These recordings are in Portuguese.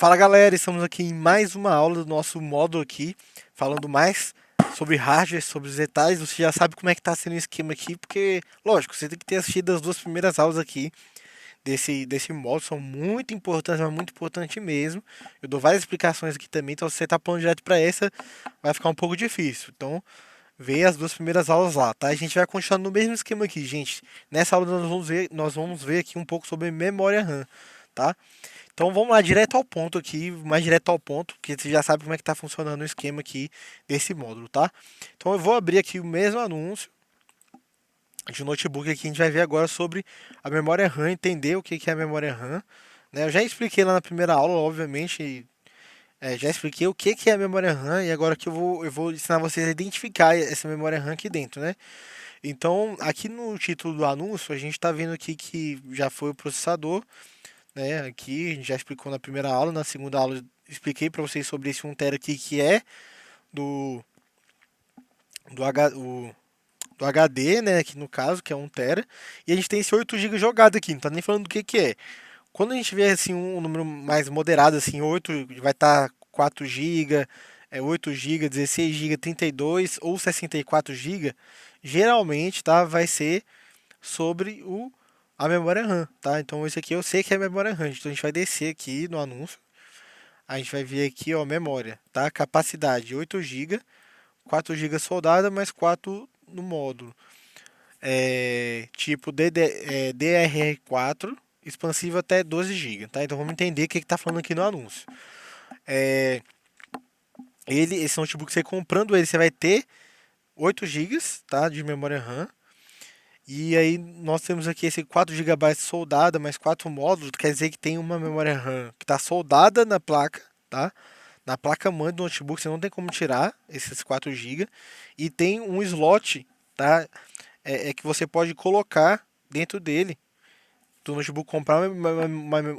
Fala galera, estamos aqui em mais uma aula do nosso módulo aqui, falando mais sobre hardware, sobre os detalhes. Você já sabe como é que está sendo o esquema aqui, porque, lógico, você tem que ter assistido as duas primeiras aulas aqui desse módulo, são muito importantes, mas muito importante mesmo. Eu dou várias explicações aqui também, então se você está pulando direto para essa, vai ficar um pouco difícil. Então, vê as duas primeiras aulas lá, tá? A gente vai continuar no mesmo esquema aqui, gente. Nessa aula nós vamos ver aqui um pouco sobre memória RAM, tá? Então vamos lá, direto ao ponto aqui, mais direto ao ponto, porque você já sabe como é que está funcionando o esquema aqui desse módulo, tá? Então eu vou abrir aqui o mesmo anúncio de notebook aqui, a gente vai ver agora sobre a memória RAM, entender o que é a memória RAM, né? Eu já expliquei lá na primeira aula, obviamente, já expliquei o que é a memória RAM e agora que eu vou ensinar vocês a identificar essa memória RAM aqui dentro, né? Então, aqui no título do anúncio, a gente está vendo aqui que já foi o processador, né? Aqui a gente já explicou na primeira aula, na segunda aula eu expliquei para vocês sobre esse 1 TB aqui que é do do, H, o, do HD, né? Aqui no caso, que é 1 TB, e a gente tem esse 8 GB jogado aqui, não tá nem falando do que é. Quando a gente vê assim um número mais moderado, assim, 8 vai estar 4 GB, 8 GB, 16 GB, 32 ou 64 GB, geralmente, tá, vai ser sobre a memória RAM, tá? Então esse aqui eu sei que é a memória RAM. Então a gente vai descer aqui no anúncio. A gente vai ver aqui, ó, memória, tá? Capacidade 8 GB, 4 GB soldada, mais 4 no módulo. Tipo DDR4, expansivo até 12 GB, tá? Então vamos entender o que está falando aqui no anúncio. É, esse notebook, você comprando ele, você vai ter 8 GB, tá? De memória RAM. E aí nós temos aqui esse 4 GB soldada mais 4 módulos, quer dizer que tem uma memória RAM que está soldada na placa, tá? Na placa mãe do notebook, você não tem como tirar esses 4 GB. E tem um slot, tá? Que você pode colocar dentro dele, do notebook, comprar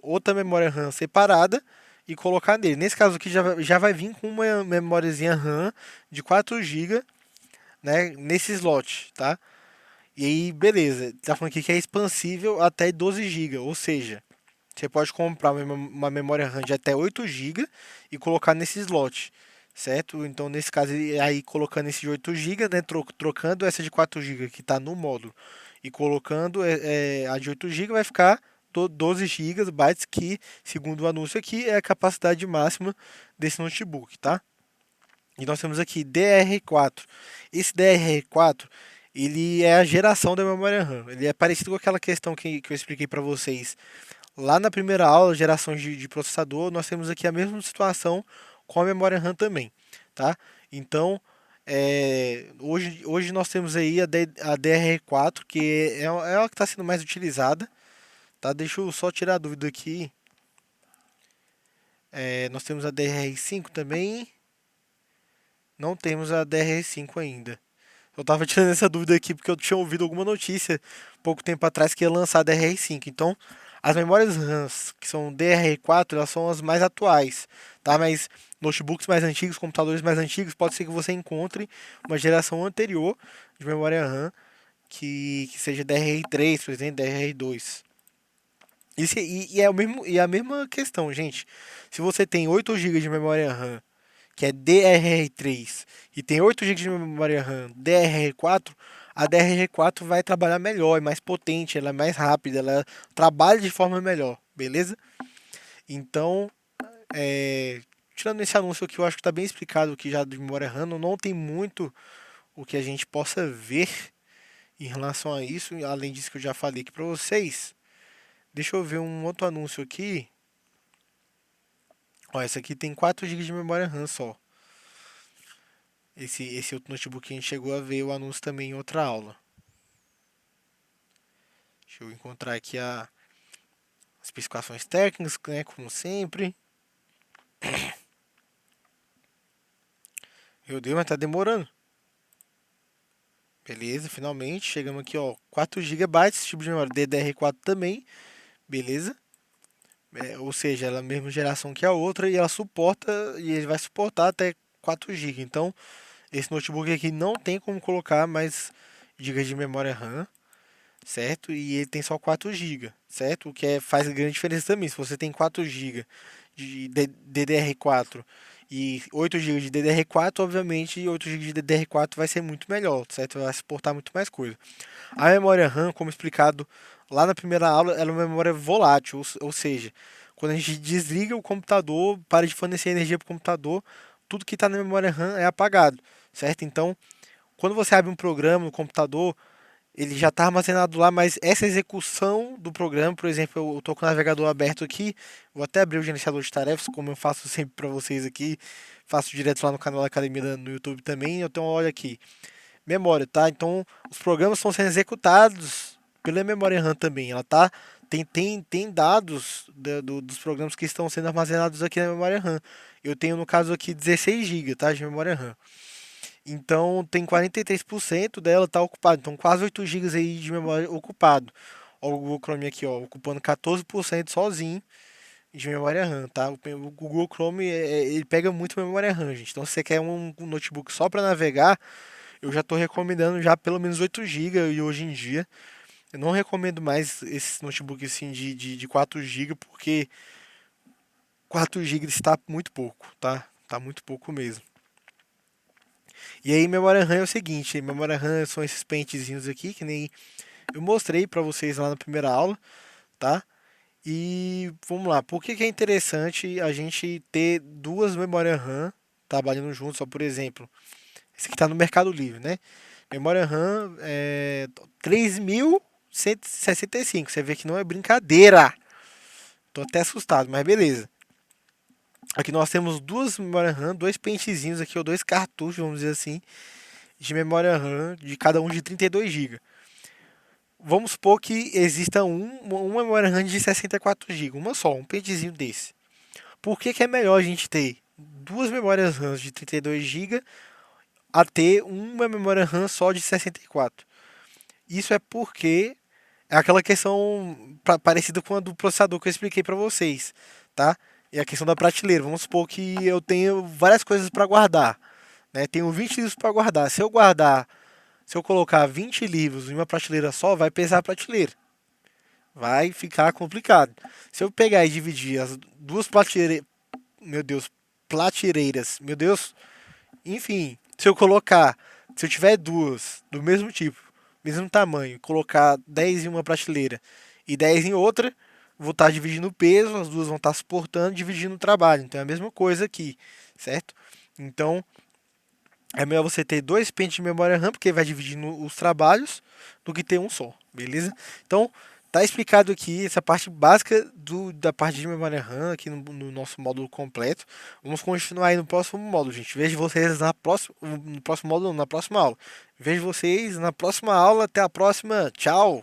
outra memória RAM separada e colocar nele. Nesse caso aqui já vai vir com uma memóriazinha RAM de 4 GB, né? Nesse slot, tá? E aí, beleza, tá falando aqui que é expansível até 12 GB, ou seja, você pode comprar uma memória RAM de até 8 GB e colocar nesse slot, certo? Então, nesse caso, aí colocando esse de 8 GB, né, trocando essa de 4 GB que está no módulo e colocando a de 8 GB, vai ficar 12 GB, que, segundo o anúncio aqui, é a capacidade máxima desse notebook, tá? E nós temos aqui DR4. Esse DR4, ele é a geração da memória RAM. Ele é parecido com aquela questão que eu expliquei para vocês lá na primeira aula, geração de processador. Nós temos aqui a mesma situação com a memória RAM também, tá? Então, hoje nós temos aí a DR4, que é ela que está sendo mais utilizada, tá? Deixa eu só tirar a dúvida aqui. Nós temos a DR5 também. Não temos a DR5 ainda. Eu tava tirando essa dúvida aqui porque eu tinha ouvido alguma notícia pouco tempo atrás que ia lançar a DDR5. Então, as memórias RAMs que são DDR4, elas são as mais atuais, tá? Mas notebooks mais antigos, computadores mais antigos, pode ser que você encontre uma geração anterior de memória RAM que seja DDR3, por exemplo, DDR2. E é a mesma questão, gente. Se você tem 8 GB de memória RAM que é DRR3 e tem 8 GB de memória RAM DRR4, a DRR4 vai trabalhar melhor, é mais potente, ela é mais rápida, ela trabalha de forma melhor, beleza? Então, tirando esse anúncio aqui, eu acho que está bem explicado aqui já de memória RAM, não tem muito o que a gente possa ver em relação a isso, além disso que eu já falei aqui para vocês. Deixa eu ver um outro anúncio aqui. Ó, essa aqui tem 4 GB de memória RAM só. Esse outro notebook que a gente chegou a ver o anúncio também em outra aula. Deixa eu encontrar aqui as especificações técnicas, né, como sempre. Meu Deus, mas tá demorando. Beleza, finalmente chegamos aqui, ó, 4 GB, tipo de memória DDR4 também, beleza? Ou seja, ela é a mesma geração que a outra e ela suporta, e ele vai suportar até 4 GB. Então, esse notebook aqui não tem como colocar mais gigas de memória RAM. certo? E ele tem só 4 GB, certo? O que faz grande diferença também. Se você tem 4 GB de DDR4 e 8 GB de DDR4, obviamente 8 GB de DDR4 vai ser muito melhor, certo? Vai suportar muito mais coisa. A memória RAM, como explicado lá na primeira aula, ela é uma memória volátil, ou seja, quando a gente desliga o computador, para de fornecer energia para o computador, tudo que está na memória RAM é apagado, certo? Então, quando você abre um programa no computador, ele já está armazenado lá, mas essa execução do programa, por exemplo, eu estou com o navegador aberto aqui, vou até abrir o gerenciador de tarefas, como eu faço sempre para vocês aqui, faço direto lá no canal da Academia no YouTube também, eu tenho uma olha aqui, memória, tá? Então, os programas estão sendo executados pela memória RAM também, ela tá tem dados dos programas que estão sendo armazenados aqui na memória RAM. Eu tenho no caso aqui 16 GB, tá, de memória RAM. Então tem 43% dela tá ocupado. Então quase 8 GB aí de memória ocupado. Ó, o Google Chrome aqui, ó, ocupando 14% sozinho de memória RAM, tá? O Google Chrome ele pega muito memória RAM, gente. Então se você quer um notebook só para navegar, eu já estou recomendando já pelo menos 8 GB e hoje em dia eu não recomendo mais esse notebook assim de 4 GB porque 4 GB está muito pouco, tá? Tá muito pouco mesmo. E aí, memória RAM é o seguinte: memória RAM são esses pentezinhos aqui, que nem eu mostrei para vocês lá na primeira aula, tá? E vamos lá, por que que é interessante a gente ter duas memórias RAM trabalhando juntos? Ó, por exemplo, esse aqui está no Mercado Livre, né? Memória RAM é 3.165. Você vê que não é brincadeira. Tô até assustado, mas beleza. Aqui nós temos duas memórias RAM, dois pentezinhos aqui, ou dois cartuchos, vamos dizer assim, de memória RAM, de cada um de 32 GB. Vamos supor que exista uma memória RAM de 64 GB, uma só, um pentezinho desse. Por que que é melhor a gente ter duas memórias RAM de 32 GB a ter uma memória RAM só de 64? Isso é porque é aquela questão parecida com a do processador que eu expliquei para vocês, tá? E a questão da prateleira. Vamos supor que eu tenho várias coisas para guardar, né? Tenho 20 livros para guardar. Se eu colocar 20 livros em uma prateleira só, vai pesar a prateleira. Vai ficar complicado. Se eu pegar e dividir as duas prateleiras, meu Deus, prateleiras, meu Deus, enfim, se eu tiver duas do mesmo tipo, mesmo tamanho, colocar 10 em uma prateleira e 10 em outra, vou estar dividindo o peso, as duas vão estar suportando, dividindo o trabalho. Então é a mesma coisa aqui, certo? Então é melhor você ter dois pentes de memória RAM, porque vai dividindo os trabalhos, do que ter um só, beleza? Então, tá explicado aqui essa parte básica da parte de memória RAM aqui no nosso módulo completo. Vamos continuar aí no próximo módulo, gente. Vejo vocês no próximo módulo, não, na próxima aula. Vejo vocês na próxima aula. Até a próxima. Tchau!